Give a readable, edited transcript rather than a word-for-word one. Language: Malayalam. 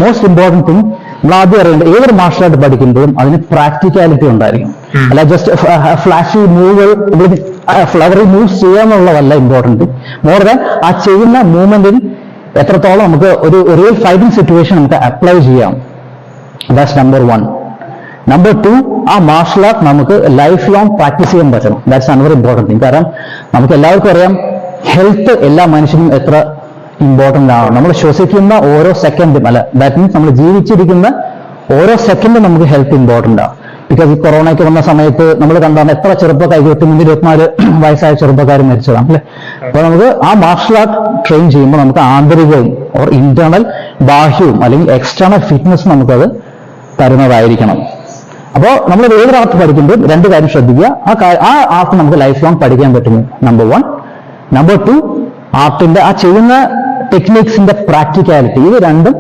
മോസ്റ്റ് ഇമ്പോർട്ടൻറ്റ് തിങ് നമ്മൾ ആദ്യം അറിയേണ്ടത് ഏതൊരു മാർഷൽ ആർട്ട് പഠിക്കുമ്പോഴും അതിന് പ്രാക്ടിക്കാലിറ്റി ഉണ്ടായിരിക്കും. അല്ല ജസ്റ്റ് ഫ്ലാഷി മൂവുകൾ ഫ്ലവറി മൂവ്സ് ചെയ്യാന്നുള്ളതല്ല ഇമ്പോർട്ടൻറ്റ്. മോർ ദാൻ ആ ചെയ്യുന്ന മൂവ്മെന്റിൽ എത്രത്തോളം നമുക്ക് ഒരു റിയൽ ഫൈറ്റിംഗ് സിറ്റുവേഷൻ നമുക്ക് അപ്ലൈ ചെയ്യാം. That's number 1. നമ്പർ 2, ആ മാർഷൽ ആർട്ട് നമുക്ക് ലൈഫ് ലോങ് പ്രാക്ടീസ് ചെയ്യാൻ പറ്റണം. That's another important thing. കാരണം നമുക്ക് എല്ലാവർക്കും അറിയാം ഹെൽത്ത് എല്ലാ മനുഷ്യനും എത്ര ഇമ്പോർട്ടൻ്റ് ആണ്. നമ്മൾ ശ്വസിക്കുന്ന ഓരോ സെക്കൻഡും, അല്ല ദാറ്റ് മീൻസ് നമ്മൾ ജീവിച്ചിരിക്കുന്ന ഓരോ സെക്കൻഡും നമുക്ക് ഹെൽത്ത് ഇമ്പോർട്ടൻ്റ് ആണ്. ബിക്കോസ് ഈ കൊറോണയ്ക്ക് വന്ന സമയത്ത് നമ്മൾ കണ്ടാണ് എത്ര ചെറുപ്പക്കാർ 23-24 വയസ്സായ ചെറുപ്പക്കാർ മരിച്ചതാണ് അല്ലെ. അപ്പൊ നമുക്ക് ആ മാർഷൽ ആർട്ട് ട്രെയിൻ ചെയ്യുമ്പോൾ നമുക്ക് ആന്തരികവും ഓർ ഇന്റേണൽ ബാഹ്യവും അല്ലെങ്കിൽ എക്സ്റ്റേണൽ ഫിറ്റ്നസ് നമുക്കത് തരുന്നതായിരിക്കണം. അപ്പോൾ നമ്മൾ ഏതൊരു ആർട്ട് പഠിക്കുമ്പോൾ 2 കാര്യം ശ്രദ്ധിക്കുക. ആ ആർട്ട് നമുക്ക് ലൈഫ് ലോങ് പഠിക്കാൻ പറ്റുന്നു, നമ്പർ 1. നമ്പർ 2, ആർട്ടിന്റെ ആ ചെയ്യുന്ന ടെക്നിക്സിന്റെ പ്രാക്ടിക്കാലിറ്റി, ഇത് രണ്ടും